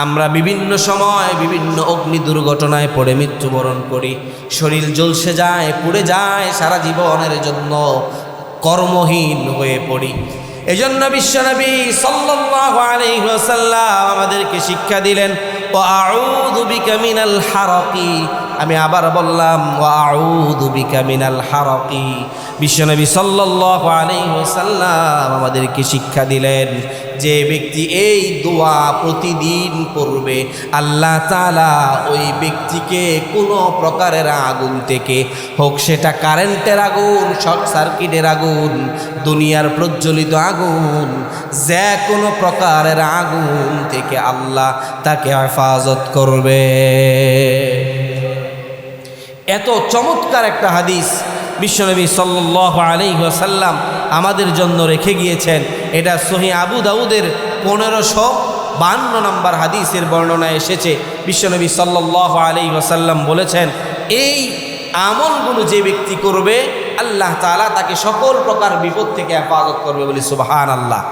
আমরা বিভিন্ন সময় বিভিন্ন অগ্নি দুর্ঘটনায় পড়ে মৃত্যুবরণ করি, শরীর জ্বলসে যায়, পুড়ে যায়, সারা জীবনের জন্য কর্মহীন হয়ে পড়ি। এজন্য বিশ্বনবী সাল্লাল্লাহু আলাইহি ওয়াসাল্লাম আমাদেরকে শিক্ষা দিলেন, ওয়া আউযু বিকা মিনাল হারাকি। আমি আবার বললাম, ওয়া আউযু বিকা মিনাল হারাকি। বিশ্বনবী সাল্লাল্লাহু আলাইহি ওয়াসাল্লাম আমাদেরকে শিক্ষা দিলেন, যে ব্যক্তি এই দোয়া প্রতিদিন পড়বে, আল্লাহ তাআলা ওই ব্যক্তিকে কোনো প্রকারের আগুন থেকে, হোক সেটা কারেন্টের আগুন, শর্ট সার্কিটের আগুন, দুনিয়ার প্রজ্বলিত আগুন, যে কোনো প্রকারের আগুন থেকে আল্লাহ তাকে হেফাজত করবে। এত চমৎকার একটা হাদিস বিশ্বনবী সাল্লাল্লাহু আলাইহি ওয়াসাল্লাম আমাদের জন্য রেখে গিয়েছেন। এটা সহিহ আবু দাউদের 1552 নম্বর হাদিসের বর্ণনা এসেছে। বিশ্বনবী সাল্লাল্লাহু আলাইহি ওয়াসাল্লাম বলেছেন, এই আমলগুলো যে ব্যক্তি করবে, আল্লাহ তাআলা তাকে সকল প্রকার বিপদ থেকে হেফাজত করবে। বলি সুবহানাল্লাহ।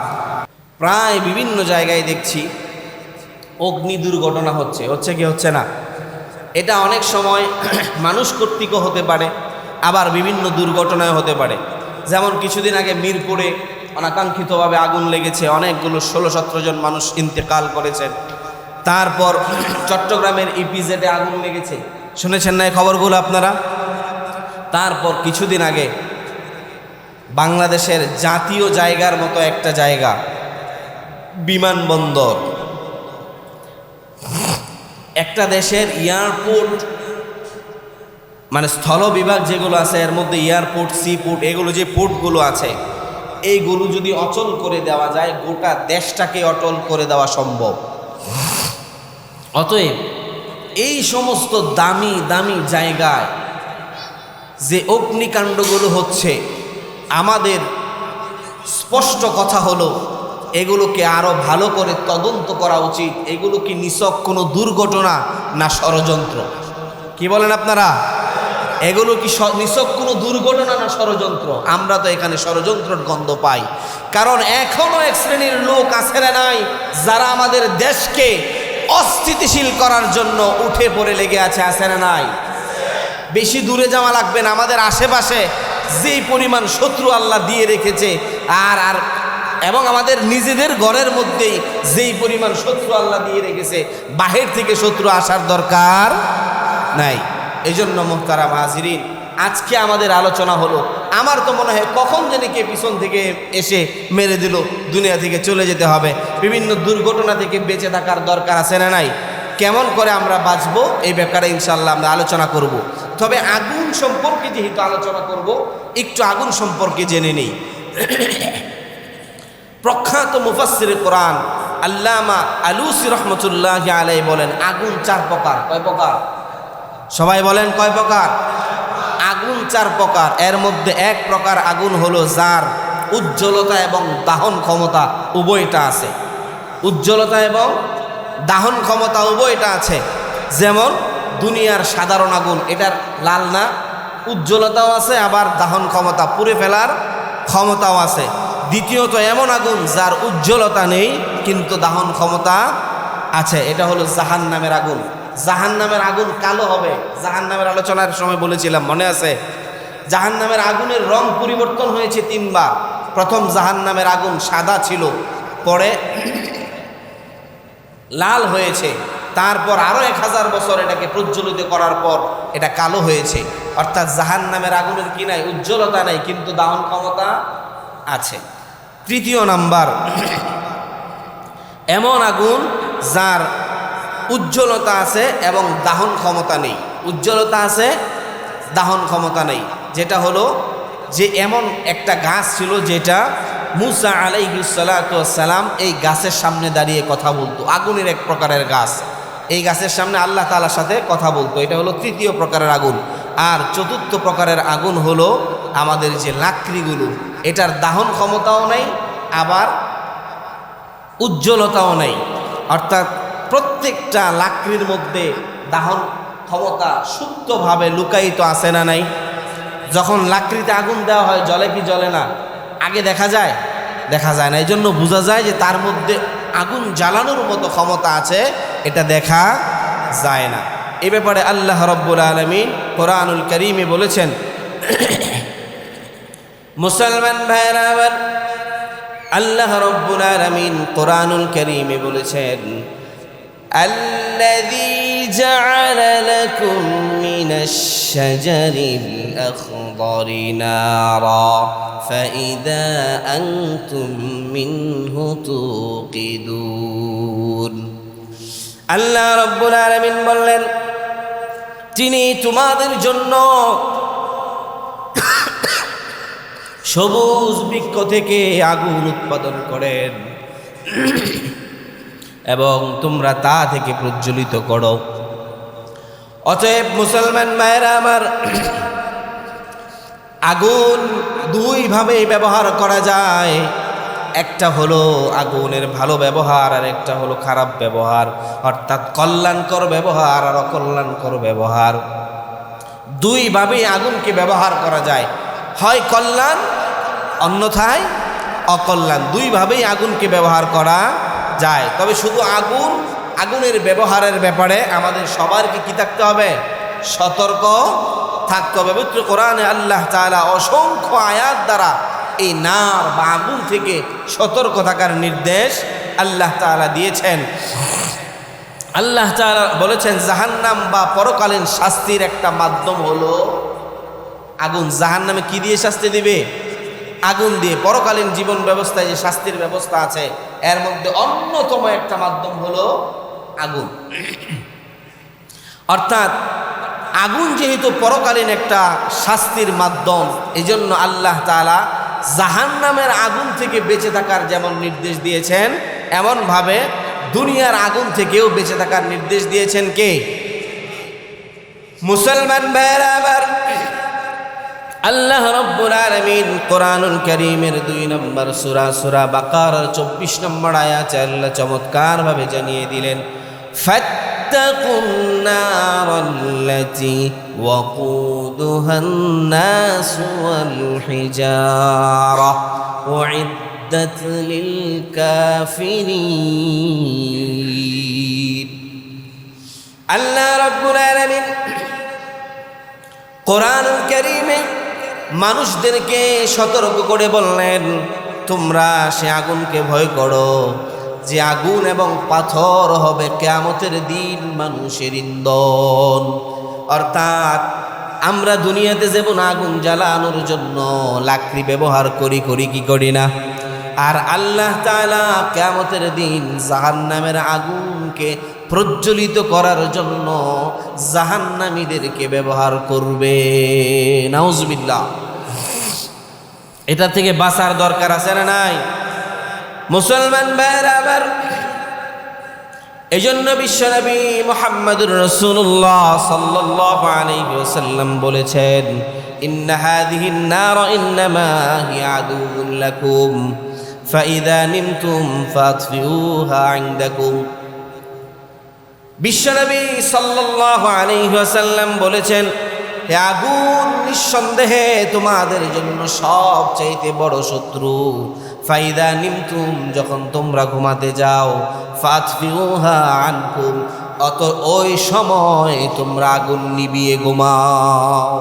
প্রায় বিভিন্ন জায়গায় দেখছি অগ্নি দুর্ঘটনা হচ্ছে কি হচ্ছে না? এটা অনেক সময় মানুষ কর্তৃকও হতে পারে, আবার বিভিন্ন দুর্ঘটনায় হতে পারে। যেমন কিছুদিন আগে মিরপুরে অনাকাঙ্ক্ষিতভাবে আগুন লেগেছে, অনেকগুলো 16-17 জন মানুষ ইন্তেকাল করেছেন। তারপর চট্টগ্রামের ইপিজেডে আগুন লেগেছে, শুনেছেন না এই খবরগুলো আপনারা? তারপর কিছুদিন আগে বাংলাদেশের জাতীয় জায়গার মতো একটা জায়গা, বিমানবন্দর, একটা দেশের এয়ারপোর্ট, মানে স্থল বিভাগ যেগুলো আছে এর মধ্যে এয়ারপোর্ট, সি পোর্ট, এগুলো যে পোর্টগুলো আছে, এইগুলো যদি অচল করে দেওয়া যায়, গোটা দেশটাকে অচল করে দেওয়া সম্ভব। অতএব এই সমস্ত দামি দামি জায়গায় যে অগ্নিকাণ্ডগুলো হচ্ছে, আমাদের স্পষ্ট কথা হলো এগুলোকে আরো ভালো করে তদন্ত করা উচিত। এগুলো কি নিছক কোনো দুর্ঘটনা না ষড়যন্ত্র? কি বলেন আপনারা? এগুলো কি নিছক কোনো দুর্ঘটনা না ষড়যন্ত্র? আমরা তো এখানে ষড়যন্ত্রের গন্ধ পাই। কারণ এখনো এক শ্রেণীর লোক আছে না নাই, যারা আমাদের দেশকে অস্থিতিশীল করার জন্য উঠে পড়ে লেগে আছে না নাই? বেশি দূরে যাওয়া লাগবে না, আমাদের আশেপাশে যেই পরিমাণ শত্রু আল্লাহ দিয়ে রেখেছে, আর এবং আমাদের নিজেদের ঘরের মধ্যেই যেই পরিমাণ শত্রু আল্লাহ দিয়ে রেখেছে, বাহির থেকে শত্রু আসার দরকার নাই। এই জন্য মুহতারাম হাজিরিন, আজকে আমাদের আলোচনা হলো, আমার তো মনে হয় কখন জানি কে পিছন থেকে এসে মেরে দিল, দুনিয়া থেকে চলে যেতে হবে। বিভিন্ন দুর্ঘটনা থেকে বেঁচে থাকার দরকার আছে না নাই? কেমন করে আমরা বাঁচবো এই ব্যাপারে ইনশাআল্লাহ আমরা আলোচনা করব। তবে আগুন সম্পর্কে যেহেতু আলোচনা করব, একটু আগুন সম্পর্কে জেনে নেই। প্রখ্যাত মুফাসসিরে কোরআন আল্লামা আলুসি রহমতুল্লাহি আলাইহি বলেন, আগুন 4 প্রকার। কয় প্রকার? সবাই বলেন কয় প্রকার? আগুন 4 প্রকার। এর মধ্যে এক প্রকার আগুন হলো যার উজ্জ্বলতা এবং দাহন ক্ষমতা উভয়টা আছে। উজ্জ্বলতা এবং দাহন ক্ষমতা উভয়টা আছে। যেমন দুনিয়ার সাধারণ আগুন, এটার লাল না, উজ্জ্বলতাও আছে, আবার দাহন ক্ষমতা, পুড়ে ফেলার ক্ষমতাও আছে। দ্বিতীয়ত এমন আগুন যার উজ্জ্বলতা নেই কিন্তু দাহন ক্ষমতা আছে, এটা হলো জাহান্নামের আগুন। জাহান্নামের আগুন কালো হবে। জাহান্নামের আলোচনার সময় বলেছিলাম, মনে আছে? জাহান্নামের আগুনের রং পরিবর্তন হয়েছে 3 বার। প্রথম জাহান্নামের আগুন সাদা ছিল, পরে লাল হয়েছে, তারপর আরো 1000 বছর এটাকে প্রজ্বলিত করার পর এটা কালো হয়েছে। অর্থাৎ জাহান্নামের আগুনের কি নাই? উজ্জ্বলতা নাই কিন্তু দাহন ক্ষমতা আছে। তৃতীয় নাম্বার, এমন আগুন যার উজ্জ্বলতা আছে এবং দাহন ক্ষমতা নেই। উজ্জ্বলতা আছে, দাহন ক্ষমতা নেই। যেটা হলো যে এমন একটা গাছ ছিল যেটা মুসা আলাইহিস সালাতু ওয়াস সালাম এই গাছের সামনে দাঁড়িয়ে কথা বলতো। আগুনের এক প্রকারের গাছ, এই গাছের সামনে আল্লাহ তাআলার সাথে কথা বলতো। এটা হলো তৃতীয় প্রকারের আগুন। আর চতুর্থ প্রকারের আগুন হলো আমাদের যে লাকড়িগুলো, এটার দাহন ক্ষমতাও নেই, আবার উজ্জ্বলতাও নেই। অর্থাৎ প্রত্যেকটা লাকড়ির মধ্যে দাহন ক্ষমতা সুপ্তভাবে লুকায়িত আছে না নাই? যখন লাকড়িতে আগুন দেওয়া হয়, জ্বলে কি জ্বলে না? আগে দেখা যায়? দেখা যায় না। এই জন্য বোঝা যায় যে তার মধ্যে আগুন জ্বালানোর মতো ক্ষমতা আছে, এটা দেখা যায় না। এ ব্যাপারে আল্লাহ রাব্বুল আলামিন কোরআনুল কারীমে বলেছেন, মুসলমান ভাইরা আমার, আল্লাহ রাব্বুল আলামিন কোরআনুল কারীমে বলেছেন, আল্লাযী জাআলা লাকুম মিনাশ শাজারিল আখদারি নারা ফাইযা আনতুম মিনহু তুকিদুন। আল্লাহ রাব্বুল আলামিন বললেন, তিনি তোমাদের জন্য সবুজ বৃক্ষ থেকে আগুন উৎপাদন করেন এবং তোমরা তা থেকে প্রজ্বলিত করো। অতএব মুসলমান ভাইরা আমার, আগুন দুই ভাবে ব্যবহার করা যায়। একটা হলো আগুনের ভালো ব্যবহার, আর একটা হলো খারাপ ব্যবহার, অর্থাৎ কল্যাণকর ব্যবহার আর অকল্যাণকর ব্যবহার। দুইভাবেই আগুনকে ব্যবহার করা যায়, হয় কল্যাণ অন্যথায় অকল্যাণ। দুইভাবেই আগুনকে ব্যবহার করা যায়। তবে শুধু আগুনের ব্যবহারের ব্যাপারে আমাদের সবারকে কি থাকতে হবে? সতর্ক থাকতে হবে। পবিত্র কোরআনে আল্লাহ তাআলা অসংখ্য আয়াত দ্বারা এই নার বা আগুন থেকে সতর্ক থাকার নির্দেশ আল্লাহ তাআলা দিয়েছেন। আল্লাহ তাআলা বলেছেন, জাহান্নাম বা পরকালীন শাস্তির একটা মাধ্যম হলো আগুন। জাহান্নামে কি দিয়ে শাস্তি দিবে? আগুন দিয়ে। পরকালীন জীবন ব্যবস্থায় যে শাস্তির ব্যবস্থা আছে, এর মধ্যে অন্যতম একটা মাধ্যম হলো আগুন। অর্থাৎ আগুন যেহেতু পরকালীন একটা শাস্তির মাধ্যম, এজন্য আল্লাহ তাআলা জাহান্নামের আগুন থেকে বেঁচে থাকার যেমন নির্দেশ দিয়েছেন, এমনভাবে দুনিয়ার আগুন থেকেও বেঁচে থাকার নির্দেশ দিয়েছেন কে? মুসলমান ভাইরা আবার, আল্লাহ রাব্বুল আলামিন কোরআনুল কারীমের 2 নম্বর সূরা বাকারার 24 নম্বর আয়াতে আল্লাহ চমৎকার ভাবে জানিয়ে দিলেন, ফাত্তাকুন নারাল্লাতী ওয়াকুদুহান নাস ওয়াল হিজারা উইদ্দাত লিল কাফিরিন। আল্লাহ রাব্বুল আলামিন কোরআনুল কারীমে মানুষদেরকে সতর্ক করে বললেন, তোমরা সে আগুনকে ভয় করো যে আগুন এবং পাথর হবে কিয়ামতের দিন মানুষের ইন্ধন। অর্থাৎ আমরা দুনিয়াতে যেমন আগুন জ্বালানোর জন্য লাকড়ি ব্যবহার করি কি করি না, আর আল্লাহ তাআলা কিয়ামতের দিন জাহান্নামের আগুনকে প্রজ্বলিত করার জন্য জাহান্নামীদেরকে ব্যবহার করবে। নাউজুবিল্লাহ। এটা থেকে বাঁচার দরকার আছে না নাই? মুসলমান ভাইরা আবার, এজন্য বিশ্বনবী মুহাম্মদুর রাসূলুল্লাহ সাল্লাল্লাহু আলাইহি ওয়াসাল্লাম বলেছেন, ইন্না হাযিহিন নার ইন্নামা হিয়া আদুউন লাকুম ফাইযা নিমতুম ফাতফিউহা ইনদাকুম। বিশ্বনবী সাল্লাল্লাহু আলাইহি ওয়াসাল্লাম বলেছেন, হে আগুন নিঃসন্দেহে তোমাদের জন্য সবচাইতে বড় শত্রু। ফাইদা নিমতুম, যখন তোমরা ঘুমাতে যাও, ফাতফিউহা আনকুম, ওই সময় তোমরা আগুন নিভিয়ে ঘুমাও।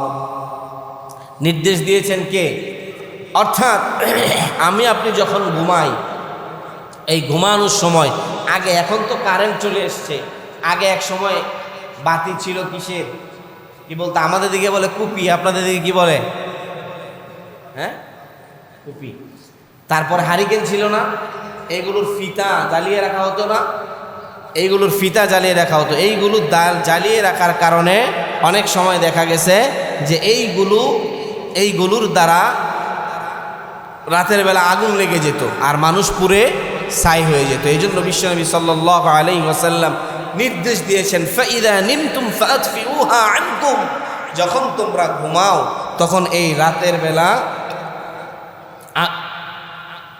নির্দেশ দিয়েছেন কে? অর্থাৎ আমি আপনি যখন ঘুমাই, এই ঘুমানোর সময় আগে, এখন তো কারেন্ট চলে এসছে, আগে এক সময় বাতি ছিল কিসের, কি বলতো, আমাদের দিকে বলে কুপি, আপনাদের দিকে কি বলে? হ্যাঁ, কুপি। তারপর হারিকেন ছিল না, এইগুলোর ফিতা জ্বালিয়ে রাখা হতো না, এইগুলোর ফিতা জ্বালিয়ে রাখা হতো। এইগুলো জ্বালিয়ে রাখার কারণে অনেক সময় দেখা গেছে যে এইগুলোর দ্বারা রাতের বেলা আগুন লেগে যেত আর মানুষ পুড়ে ছাই হয়ে যেত। এই জন্য বিশ্বনবী সাল্লাল্লাহু আলাইহি ওয়াসাল্লাম নির্দেশ দিয়েছেন, ফাইদা নিমতুম ফাতফিউহা আনকুম, যখন তোমরা ঘুমাও তখন এই রাতের বেলা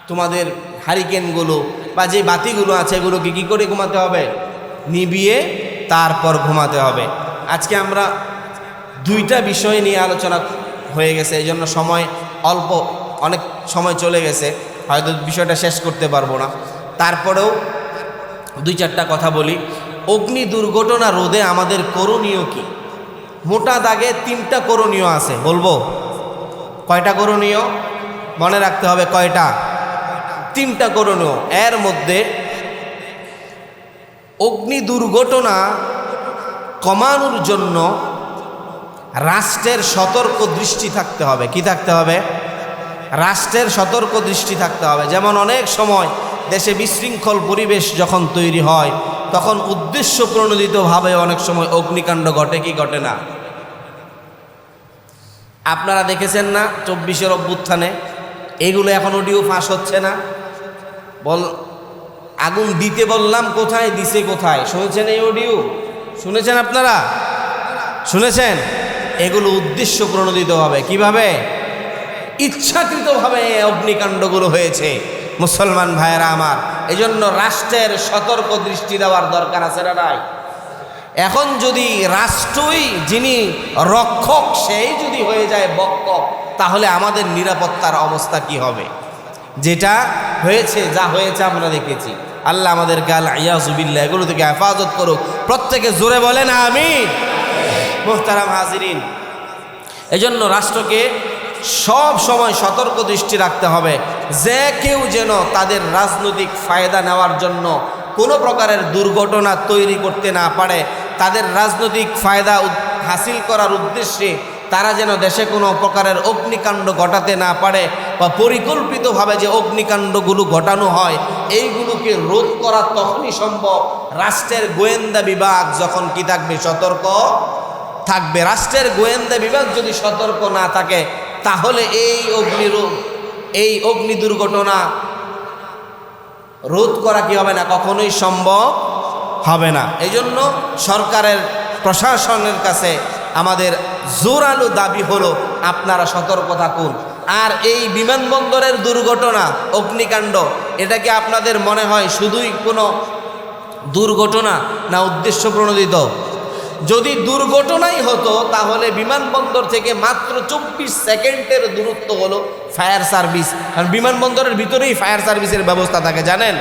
তোমাদের হারিকেনগুলো বা যে বাতিগুলো আছে এগুলোকে কী করে ঘুমাতে হবে? নিভিয়ে তারপর ঘুমাতে হবে। আজকে আমরা দুইটা বিষয় নিয়ে আলোচনা হয়ে গেছে, এই জন্য সময় অল্প, অনেক সময় চলে গেছে, হয়তো বিষয়টা শেষ করতে পারবো না। তারপরেও 2-4টা কথা বলি। অগ্নি দুর্ঘটনা রোধে আমাদের করণীয় কি? মোটা দাগে 3টা করণীয় আছে, বলবো কয়টা করণীয় মনে রাখতে হবে? কয়টা? 3টা করণীয়। এর মধ্যে অগ্নি দুর্ঘটনা কমানোর জন্য রাষ্ট্রের সতর্ক দৃষ্টি থাকতে হবে। কি থাকতে হবে? রাষ্ট্রের সতর্ক দৃষ্টি থাকতে হবে। যেমন অনেক সময় দেশে বিশৃঙ্খল পরিবেশ যখন তৈরি হয় তখন উদ্দেশ্য প্রণোদিতভাবে অনেক সময় অগ্নিকাণ্ড ঘটে কি ঘটে না? আপনারা দেখেছেন না 24-এর অভ্যুত্থানে? এগুলো এখন অডিও ফাঁস হচ্ছে না? আগুন দিতে বললাম, কোথায় দিছে, কোথায় শুনেছেন এই অডিও? শুনেছেন আপনারা? শুনেছেন? এগুলো উদ্দেশ্য প্রণোদিতভাবে, কিভাবে? ইচ্ছাকৃতভাবে অগ্নিকাণ্ডগুলো হয়েছে মুসলমান ভাইয়েরা আমার। এজন্য রাষ্ট্রের সতর্ক দৃষ্টি দেওয়ার দরকার আছে না নাই? এখন যদি রাষ্ট্রই যিনি রক্ষক সেই যদি হয়ে যায় বক্ষক, তাহলে আমাদের নিরাপত্তার অবস্থা কি হবে? যেটা হয়েছে, যা হয়েছে আমরা দেখেছি। আল্লাহ আমাদেরকে আল্লাহ ইয়াজুবিল্লাহ এগুলো থেকে হেফাজত করুক। প্রত্যেকে জোরে বলেন আমিন। মুহতারাম হাজিরিন, এজন্য রাষ্ট্রকে সব সময় সতর্ক দৃষ্টি রাখতে হবে যে কেউ যেন তাদের রাজনৈতিক ফায়দা নেওয়ার জন্য কোনো প্রকারের দুর্ঘটনা তৈরি করতে না পারে। তাদের রাজনৈতিক ফায়দা হাসিল করার উদ্দেশ্যে তারা যেন দেশে কোনো প্রকারের অগ্নিকাণ্ড ঘটাতে না পারে, বা পরিকল্পিতভাবে যে অগ্নিকাণ্ডগুলো ঘটানো হয় এইগুলোকে রোধ করা তখনই সম্ভব রাষ্ট্রের গোয়েন্দা বিভাগ যখন কি থাকবে? সতর্ক থাকবে। রাষ্ট্রের গোয়েন্দা বিভাগ যদি সতর্ক না থাকে তাহলে এই অগ্নি দুর্ঘটনা রোধ করা কি হবে না? কখনোই সম্ভব হবে না। এই জন্য সরকারের প্রশাসনের কাছে আমাদের জোরালো দাবি হলো আপনারা সতর্ক থাকুন। আর এই বিমানবন্দরের দুর্ঘটনা, অগ্নিকাণ্ড, এটা কি আপনাদের মনে হয় শুধুই কোনো দুর্ঘটনা না উদ্দেশ্য প্রণোদিত? যদি দুর্ঘটনাই হতো তাহলে বিমানবন্দর থেকে মাত্র 24 সেকেন্ডের দূরত্ব হলো ফায়ার সার্ভিস। কারণ বিমানবন্দরের ভিতরেই ফায়ার সার্ভিসের ব্যবস্থা থাকে, জানেন?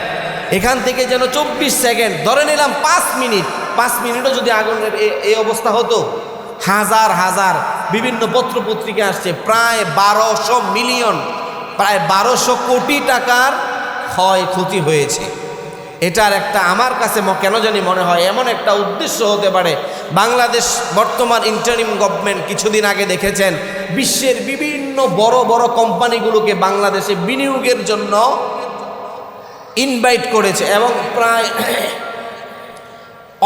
এখান থেকে যেন 24 সেকেন্ড, ধরে নিলাম 5 মিনিট, 5 মিনিটও যদি আগুনের এই অবস্থা হতো, হাজার হাজার বিভিন্ন পত্রপত্রিকা আসছে প্রায় 1200 মিলিয়ন, প্রায় 1200 কোটি টাকার ক্ষয়ক্ষতি হয়েছে। এটার একটা আমার কাছে কেন জানি মনে হয় এমন একটা উদ্দেশ্য হতে পারে। বাংলাদেশ বর্তমান ইন্টারিম গভর্নমেন্ট কিছুদিন আগে দেখেছেন বিশ্বের বিভিন্ন বড় বড় কোম্পানিগুলোকে বাংলাদেশে বিনিয়োগের জন্য ইনভাইট করেছে, এবং প্রায়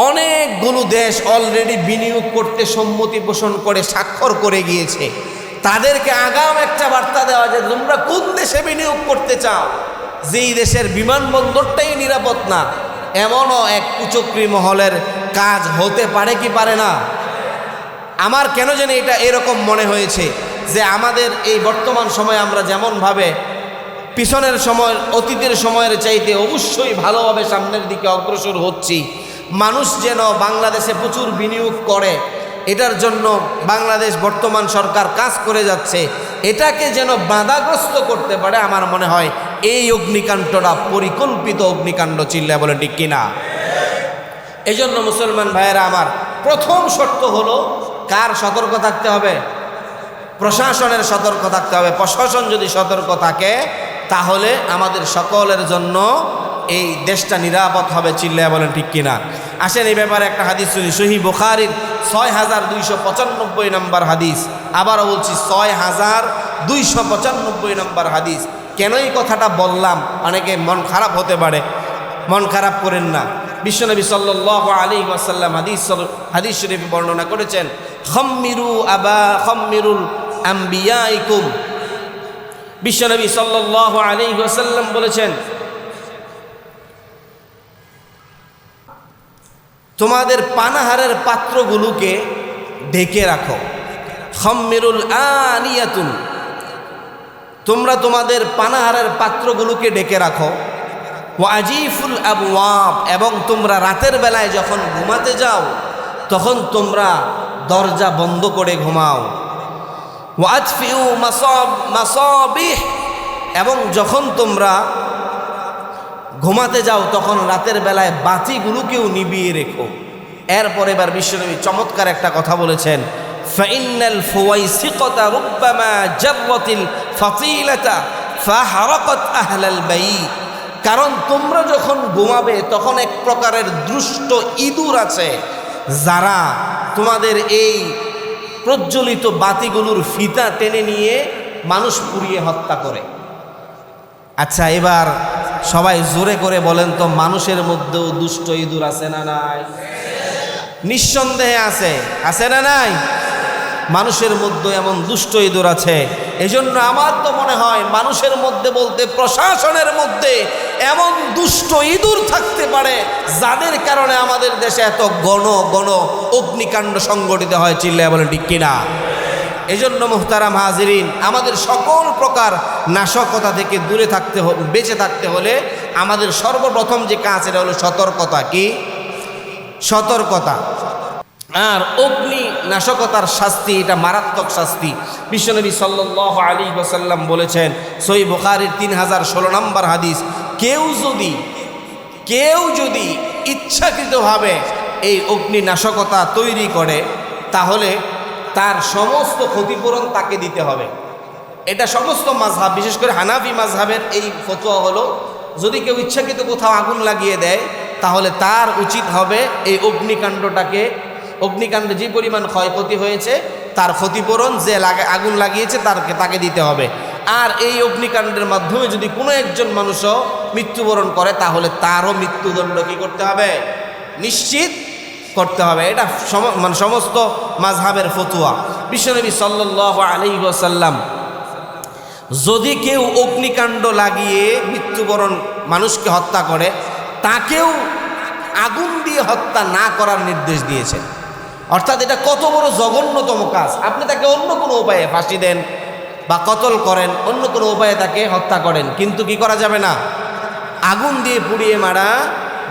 অনেকগুলো দেশ অলরেডি বিনিয়োগ করতে সম্মতি পোষণ করে স্বাক্ষর করে গিয়েছে। তাদেরকে আগাম একটা বার্তা দেওয়া যে তোমরা কোন দেশে বিনিয়োগ করতে চাও, যেই দেশের বিমানবন্দরটাই নিরাপদ না। এমনও এক কুচক্রী মহলের কাজ হতে পারে কি পারে না? আমার কেন জানি এটা এরকম মনে হয়েছে যে আমাদের এই বর্তমান সময়ে আমরা যেমনভাবে পিছনের সময়, অতীতের সময়ের চাইতে অবশ্যই ভালোভাবে সামনের দিকে অগ্রসর হচ্ছি, মানুষ যেন বাংলাদেশে প্রচুর বিনিয়োগ করে, এটার জন্য বাংলাদেশ বর্তমান সরকার কাজ করে যাচ্ছে। এটাকে যেন বাধাগ্রস্ত করতে পারে আমার মনে হয় এই অগ্নিকাণ্ডটা পরিকল্পিত অগ্নিকাণ্ড। চিল্লায় বলে ঠিক কিনা? এই জন্য মুসলমান ভাইয়েরা আমার, প্রথম শর্ত হলো কার সতর্ক থাকতে হবে? প্রশাসনের সতর্ক থাকতে হবে। প্রশাসন যদি সতর্ক থাকে তাহলে আমাদের সকলের জন্য এই দেশটা নিরাপদ হবে। চিল্লায় বলেন ঠিক কিনা? আসেন এই ব্যাপারে একটা হাদিস শুনি। সহিহ বুখারীর 6295 নম্বর হাদিস। আবারও বলছি 6295 নম্বর হাদিস। কেন এই কথাটা বললাম? অনেকে মন খারাপ হতে পারে, মন খারাপ করেন না। বিশ্বনবী সাল্লাল্লাহু আলাইহি ওয়াসাল্লাম হাদিস শরীফে বর্ণনা করেছেন, খাম্মিরুল আম্বিয়াইকুম। বিশ্বনবী সাল্লাল্লাহু আলাইহি ওয়াসাল্লাম বলেছেন, তোমাদের পানাহারের পাত্রগুলোকে ঢেকে রাখো। খাম্মিরুল আনিয়াতুন, তোমরা তোমাদের পানাহারের পাত্রগুলোকে ঢেকে রাখো। ওয়াজিফুল আবওয়াব, এবং তোমরা রাতের বেলায় যখন ঘুমাতে যাও তখন তোমরা দরজা বন্ধ করে ঘুমাও। ওয়াতফিউ মাসাবিহ, এবং যখন তোমরা ঘুমাতে যাও তখন রাতের বেলায় বাতিগুলোকেও নিভিয়ে রেখো। এরপরে এবার বিশ্বনবী চমৎকার একটা কথা বলেছেন, ফাইন্নাল ফুওয়াইসিকাতা রুব্বামা জাররাতিল ফাতিলাতা ফাহারাকাত আহলাল বাইত। কারণ তোমরা যখন ঘুমাবে তখন এক প্রকারের দুষ্ট ইঁদুর আছে যারা তোমাদের এই প্রজ্বলিত বাতিগুলোর ফিতা টেনে নিয়ে মানুষ পুড়িয়ে হত্যা করে। আচ্ছা, এবার সবাই জোরে করে বলেন তো, মানুষের মধ্যেও দুষ্ট ইঁদুর আছে না নাই? নিঃসন্দেহে আছে, আছে না নাই? মানুষের মধ্যে এমন দুষ্ট ইঁদুর আছে। এজন্য আমার তো মনে হয় মানুষের মধ্যে বলতে প্রশাসনের মধ্যে এমন দুষ্ট ইঁদুর থাকতে পারে যাদের কারণে আমাদের দেশে এত গণ অগ্নিকাণ্ড সংগঠিত হয়। চিল্লায় বলেন ঠিক কিনা? এজন্য মুহতারাম হাজিরিন, আমাদের সকল প্রকার নাশকতা থেকে দূরে থাকতে বেঁচে থাকতে হলে আমাদের সর্বপ্রথম যে কাজ, এটা হলো সতর্কতা। কি? সতর্কতা। আর অগ্নি নাশকতার শাস্তি, এটা মারাত্মক শাস্তি। বিশ্বনবী সাল্লাল্লাহু আলাইহি ওয়াসাল্লাম বলেছেন, সহিহ বুখারীর 3016 নম্বর হাদিস, কেউ যদি ইচ্ছাকৃতভাবে এই অগ্নি নাশকতা তৈরি করে তাহলে তার সমস্ত ক্ষতিপূরণ তাকে দিতে হবে। এটা সমস্ত মাযহাব, বিশেষ করে হানাফি মাযহাবের এই ফতোয়া হলো, যদি কেউ ইচ্ছাকৃত কোথাও আগুন লাগিয়ে দেয় তাহলে তার উচিত হবে এই অগ্নিকাণ্ডে যে পরিমাণ ক্ষয়ক্ষতি হয়েছে তার ক্ষতিপূরণ যে আগুন লাগিয়েছে তাকে দিতে হবে। আর এই অগ্নিকাণ্ডের মাধ্যমে যদি কোনো একজন মানুষও মৃত্যুবরণ করে তাহলে তারও মৃত্যুদণ্ড কি করতে হবে? নিশ্চিত করতে হবে। এটা সমস্ত মাযহাবের ফতোয়া। বিশ্বনবী সাল্লাল্লাহু আলাইহি ওয়াসাল্লাম যদি কেউ অগ্নিকাণ্ড লাগিয়ে মৃত্যুবরণ মানুষকে হত্যা করে, তাকেও আগুন দিয়ে হত্যা না করার নির্দেশ দিয়েছেন। অর্থাৎ এটা কত বড় জঘন্যতম কাজ। আপনি তাকে অন্য কোনো উপায়ে ফাঁসি দেন বা কতল করেন, অন্য কোনো উপায়ে তাকে হত্যা করেন, কিন্তু কি করা যাবে না? আগুন দিয়ে পুড়িয়ে মারা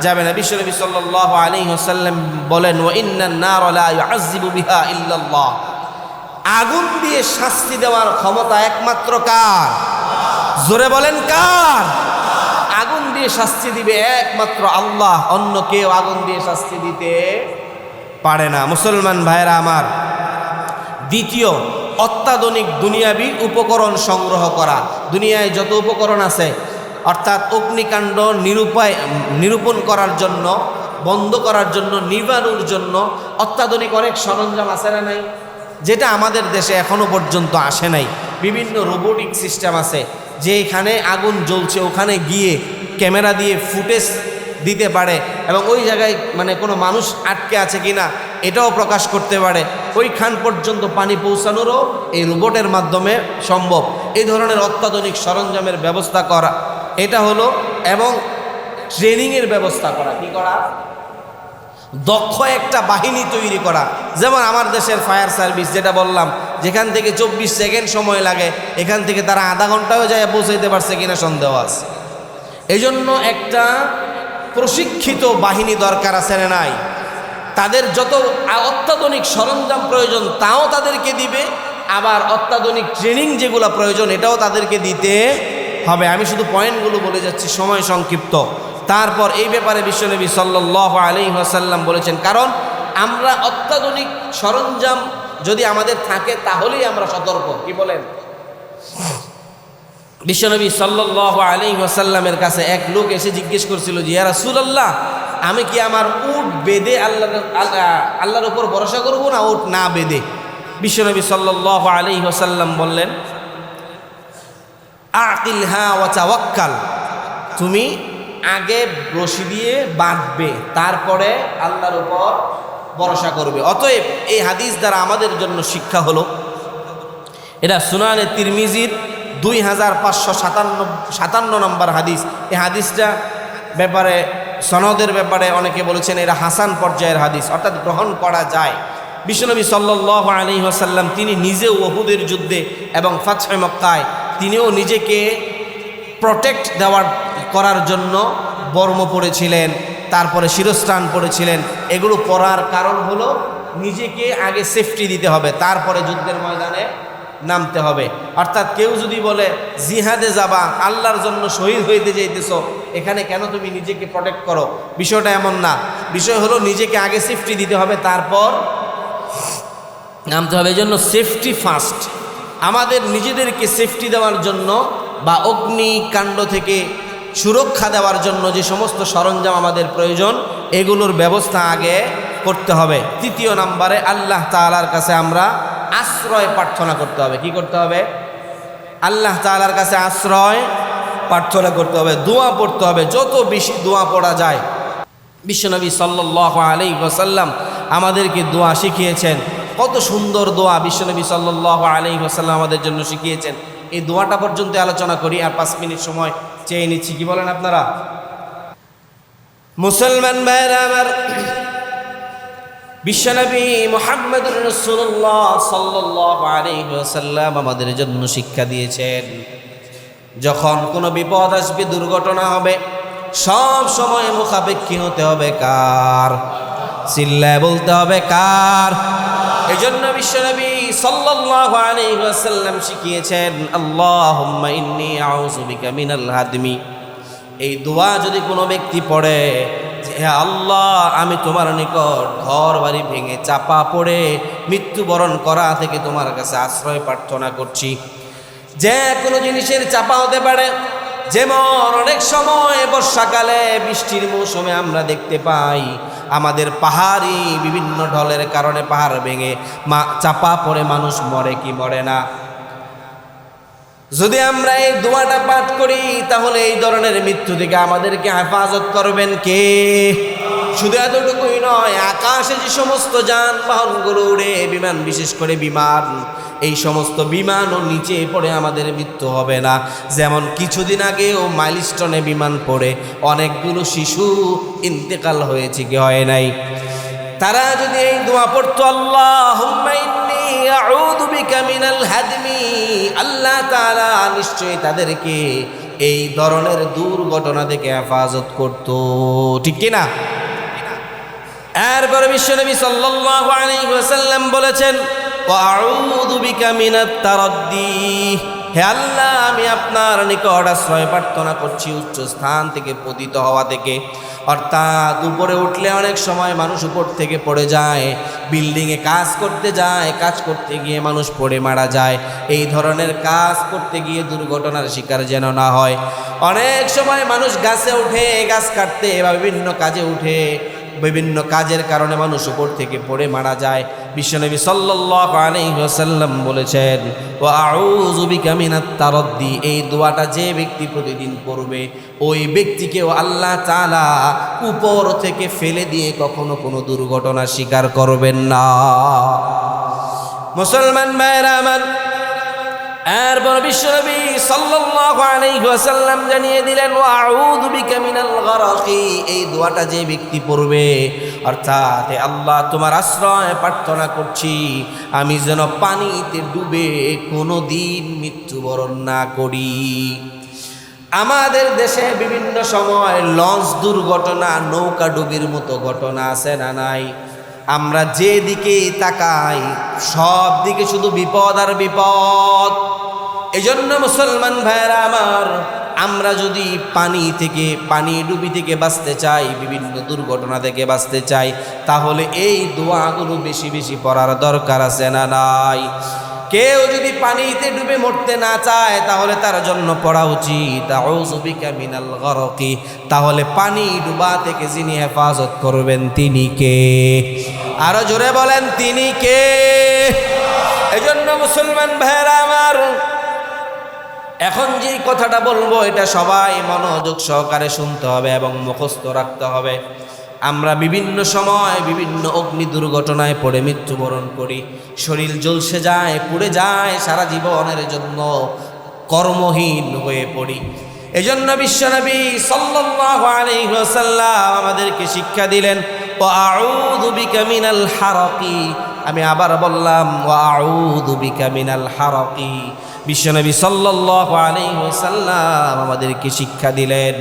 যাবে না। বিশ্বনবী সাল্লাল্লাহু আলাইহি ওয়াসাল্লাম বলেন, ওয়া ইন্নান নার লা ইউআযযিবু বিহা ইল্লাল্লাহ। আগুন দিয়ে শাস্তি দেওয়ার ক্ষমতা একমাত্র কার? জোরে বলেন কার? আগুন দিয়ে শাস্তি দিবে একমাত্র আল্লাহ, অন্য কেউ আগুন দিয়ে শাস্তি দিতে পারে না। মুসলমান ভাইরা আমার, দ্বিতীয়, অত্যাধুনিক দুনিয়াবি উপকরণ সংগ্রহ করা। দুনিয়ায় যত উপকরণ আছে, অর্থাৎ অগ্নিকাণ্ড নিরূপণ করার জন্য, বন্ধ করার জন্য, নিবানোর জন্য অত্যাধুনিক অনেক সরঞ্জাম আছে না নাই? যেটা আমাদের দেশে এখনো পর্যন্ত আসে নাই। বিভিন্ন রোবোটিক সিস্টেম আছে, যে এখানে আগুন জ্বলছে ওখানে গিয়ে ক্যামেরা দিয়ে ফুটেজ দিতে পারে এবং ওই জায়গায় মানে কোনো মানুষ আটকে আছে কিনা এটাও প্রকাশ করতে পারে। ওইখান পর্যন্ত পানি পৌঁছানোরও এই রোবটের মাধ্যমে সম্ভব। এই ধরনের অত্যাধুনিক সরঞ্জামের ব্যবস্থা করা, এটা হলো, এবং ট্রেনিংয়ের ব্যবস্থা করা। কি করা? দক্ষ একটা বাহিনী তৈরি করা। যেমন আমার দেশের ফায়ার সার্ভিস, যেটা বললাম, যেখান থেকে 24 সেকেন্ড সময় লাগে, এখান থেকে তারা আধা ঘন্টাও যায় পৌঁছাইতে পারছে কিনা সন্দেহ আছে। এই জন্য একটা প্রশিক্ষিত বাহিনী দরকার আছে না নাই? তাদের যত অত্যাধুনিক সরঞ্জাম প্রয়োজন তাও তাদেরকে দিবে, আবার অত্যাধুনিক ট্রেনিং যেগুলো প্রয়োজন এটাও তাদেরকে দিতে হবে। আমি শুধু পয়েন্টগুলো বলে যাচ্ছি, সময় সংক্ষিপ্ত। তারপর এই ব্যাপারে বিশ্বনবী সাল্লাল্লাহু আলাইহি ওয়াসাল্লাম বলেছেন, কারণ আমরা অত্যাধুনিক সরঞ্জাম যদি আমাদের থাকে তাহলেই আমরা সতর্ক। কি বলেন? বিশ্বনবী সাল্লাল্লাহু আলাইহি ওয়াসাল্লামের কাছে এক লোক এসে জিজ্ঞেস করছিল, যে ইয়া রাসূলুল্লাহ, আমি কি আমার উট বেঁধে আল্লাহর উপর ভরসা করব না উট না বেঁধে? বিশ্বনবী সাল্লাল্লাহু আলাইহি ওয়াসাল্লাম বললেন, আকিলহা ওয়া তাওয়াক্কাল, তুমি আগে রশি দিয়ে বাঁধবে, তারপরে আল্লাহর উপর ভরসা করবে। অতএব এই হাদিস দ্বারা আমাদের জন্য শিক্ষা হলো, এটা সুনানে তিরমিজির 2557 নম্বর হাদিস। এই হাদিসটা ব্যাপারে, সনদের ব্যাপারে অনেকে বলেছেন এরা হাসান পর্যায়ের হাদিস, অর্থাৎ গ্রহণ করা যায়। বিশ্বনবী সাল্লাল্লাহু আলাইহি ওয়াসাল্লাম তিনি নিজেও উহুদের যুদ্ধে এবং ফাতহে মক্কায় তিনিও নিজেকে প্রোটেক্ট করার জন্য বর্ম পরেছিলেন, তারপরে শিরস্ত্রাণ পরেছিলেন। এগুলো পরার কারণ হলো নিজেকে আগে সেফটি দিতে হবে, তারপরে যুদ্ধের ময়দানে নামতে হবে। অর্থাৎ কেউ যদি বলে জিহাদে যাবা, আল্লাহর জন্য শহীদ হইতে যাইতেছ, এখানে কেন তুমি নিজেকে প্রোটেক্ট করো, বিষয়টা এমন না। বিষয় হলো নিজেকে আগে সেফটি দিতে হবে, তারপর নামতে হবে। এই জন্য সেফটি ফার্স্ট। আমাদের নিজেদেরকে সেফটি দেওয়ার জন্য বা অগ্নিকাণ্ড থেকে সুরক্ষা দেওয়ার জন্য যে সমস্ত সরঞ্জাম আমাদের প্রয়োজন, এগুলোর ব্যবস্থা আগে করতে হবে। তৃতীয় নম্বরে আল্লাহ তাআলার কাছে আমরা আশ্রয় প্রার্থনা করতে হবে। কি করতে হবে? আল্লাহ তাআলার কাছে আশ্রয় প্রার্থনা করতে হবে, দোয়া পড়তে হবে, যত বেশি দোয়া পড়া যায়। বিশ্বনবী সাল্লাল্লাহু আলাইহি ওয়াসাল্লাম আমাদেরকে দোয়া শিখিয়েছেন। কত সুন্দর দোয়া বিশ্বনবী সাল্লাল্লাহু আলাইহি ওয়াসাল্লাম আমাদের জন্য শিখিয়েছেন। এই দোয়াটা পর্যন্ত আলোচনা করি, আর 5 মিনিট সময় চেয়ে নিচ্ছি। কি বলেন আপনারা? মুসলমান ভাইরা আমার, বিশ্বনবী মুহাম্মদুর রাসূলুল্লাহ সাল্লাল্লাহু আলাইহি ওয়াসাল্লাম আমাদের জন্য শিক্ষা দিয়েছেন, যখন কোনো বিপদ আসবে, দুর্ঘটনা হবে, সব সময় মুখাপেক্ষী হতে হবে কার? চিল্লায় বলতে হবে কার? এজন্য বিশ্বনবী সাল্লাল্লাহু আলাইহি ওয়াসাল্লাম শিখিয়েছেন, আল্লাহুম্মা ইন্নী আউযু বিকা মিনাল হাদমি। এই দোয়া যদি কোনো ব্যক্তি পড়ে, হে আল্লাহ, আমি তোমার নিকট ঘর বাড়ি ভেঙে চাপা পড়ে মৃত্যুবরণ করা থেকে তোমার কাছে আশ্রয় প্রার্থনা করছি। যে কোনো জিনিসের চাপা হতে পারে, যেমন অনেক সময় বর্ষাকালে বৃষ্টির মৌসুমে আমরা দেখতে পাই আমাদের পাহাড়ি বিভিন্ন ঢলের কারণে পাহাড় ভেঙে চাপা পড়ে মানুষ মরে কি মরে না? যদি আমরা এই দোয়াটা পাঠ করি, তাহলে এই ধরনের মৃত্যু থেকে আমাদেরকে হেফাজত করবেন কে? শুধু এতটুকুই নয়, আকাশে যে সমস্ত যানবাহনগুলো উড়ে, বিমান, বিশেষ করে বিমান, এই সমস্ত বিমানও নিচে পড়ে আমাদের মৃত্যু হবে না। যেমন কিছুদিন আগেও মাইলস্টোনে বিমান পড়ে অনেকগুলো শিশু ইন্তেকাল হয়েছে, কি হয় নাই? তারা যদি এই দোয়া পড়তো, আল্লাহুম্মা ইন্নী আউযু বিকা মিনাল হাদমি, আল্লাহ তাআলা নিশ্চয়ই তাদেরকে এই ধরনের দুর্ঘটনা থেকে হেফাজত করত। ঠিক কি না? এরপরে বিশ্বনবী সাল্লাল্লাহু আলাইহি ওয়াসাল্লাম বলেছেন, ওয়া আউযু বিকা মিনাত তারাদ্দি, হে আল্লাহ, আমি আপনার নিকট আশ্রয় প্রার্থনা করছি উচ্চ স্থান থেকে পতিত হওয়া থেকে। অর্থাৎ উপরে উঠলে অনেক সময় মানুষ উপর থেকে পড়ে যায়, বিল্ডিংয়ে কাজ করতে যায়, কাজ করতে গিয়ে মানুষ পড়ে মারা যায়। এই ধরনের কাজ করতে গিয়ে দুর্ঘটনার শিকার যেন না হয়। অনেক সময় মানুষ গাছে উঠে, গাছ কাটতে বা বিভিন্ন কাজে উঠে, বিভিন্ন কাজের কারণে মানুষ উপর থেকে পড়ে মারা যায়। বিশ্বনবী সাল্লাল্লাহু আলাইহি ওয়াসাল্লাম বলেছেন, ওয়া আউযু বিকা মিনাত তারাদ্দি, এই দোয়াটা যে ব্যক্তি প্রতিদিন পড়বে, ওই ব্যক্তিকেও আল্লাহ তাআলা উপর থেকে ফেলে দিয়ে কখনো কোনো দুর্ঘটনার শিকার করবেন না। মুসলমান ভাইরা আমার, এরপর বিশ্বনবী সাল্লাল্লাহু আলাইহি ওয়াসাল্লাম জানিয়ে দিলেন, ওয়া আউযু বিকা মিনাল গারাকি, এই দোয়াটা যে ব্যক্তি পড়বে, অর্থাৎ হে আল্লাহ, তোমার আশ্রয় প্রার্থনা করছি আমি যেন পানিতে ডুবে কোনো দিন মৃত্যুবরণ না করি। আমাদের দেশে বিভিন্ন সময় লঞ্চ দুর্ঘটনা, নৌকা ডুবির মতো ঘটনা আছে না নাই? আমরা যেদিকে তাকাই সব দিকে শুধু বিপদ আর বিপদ। এজন্য মুসলমান ভাইরা আমার, আমরা যদি পানি ডুবি থেকে বাঁচতে চাই, বিভিন্ন দুর্ঘটনা থেকে বাঁচতে চাই, তাহলে এই দোয়াগুলো বেশি বেশি পড়ার দরকার আছে না নাই? কেউ যদি পানিতে ডুবে মরতে না চায়, তাহলে তার জন্য পড়া উচিত আউযু বিকা মিনাল গারাকি। তাহলে পানি ডুবা থেকে যিনি হেফাজত করবেন তিনি কে? আরো জোরে বলেন, তিনি কে? এজন্য মুসলমান ভাইরা আমার, এখন যে কথাটা বলবো এটা সবাই মনোযোগ সহকারে শুনতে হবে এবং মুখস্থ রাখতে হবে। আমরা বিভিন্ন সময় বিভিন্ন অগ্নি দুর্ঘটনায় পড়ে মৃত্যুবরণ করি, শরীর ঝলসে যায়, পুড়ে যায়, সারা জীবনের জন্য কর্মহীন হয়ে পড়ি। এজন্য বিশ্বনবী সাল্লাল্লাহু আলাইহি ওয়াসাল্লাম আমাদেরকে শিক্ষা দিলেন, ওয়া আউযু বিকা মিনাল হারাকি। আমি আবার বললাম, ওয়া আউযু বিকা মিনাল হারাকি। বিশ্বনবী সাল্লাল্লাহু আলাইহি ওয়াসাল্লাম আমাদেরকে শিক্ষা দিলেন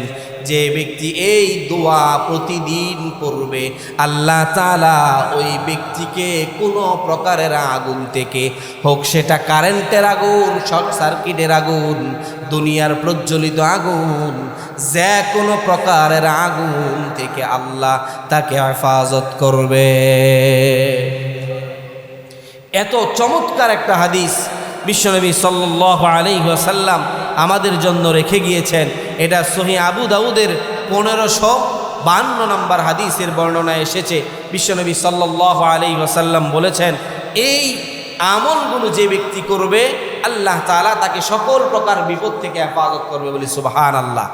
যে ব্যক্তি এই দোয়া প্রতিদিন পড়বে আল্লাহ তাআলা ওই ব্যক্তিকে কোনো প্রকারের আগুন থেকে, হোক সেটা কারেন্টের আগুন, শর্ট সার্কিটের আগুন, দুনিয়ার প্রজ্বলিত আগুন, যে কোনো প্রকারের আগুন থেকে আল্লাহ তাকে হেফাজত করবে। এত চমৎকার একটা হাদিস বিশ্বনবী সাল্লাল্লাহু আলাইহি ওয়াসাল্লাম আমাদের জন্য রেখে গিয়েছেন। এটা সহিহ আবু দাউদের 1552 নম্বর হাদিসের বর্ণনা এসেছে। বিশ্বনবী সাল্লাল্লাহু আলাইহি ওয়াসাল্লাম বলেছেন, এই আমলগুলো যে ব্যক্তি করবে আল্লাহ তাআলা তাকে সকল প্রকার বিপদ থেকে হেফাজত করবে বলি সুবহানাল্লাহ।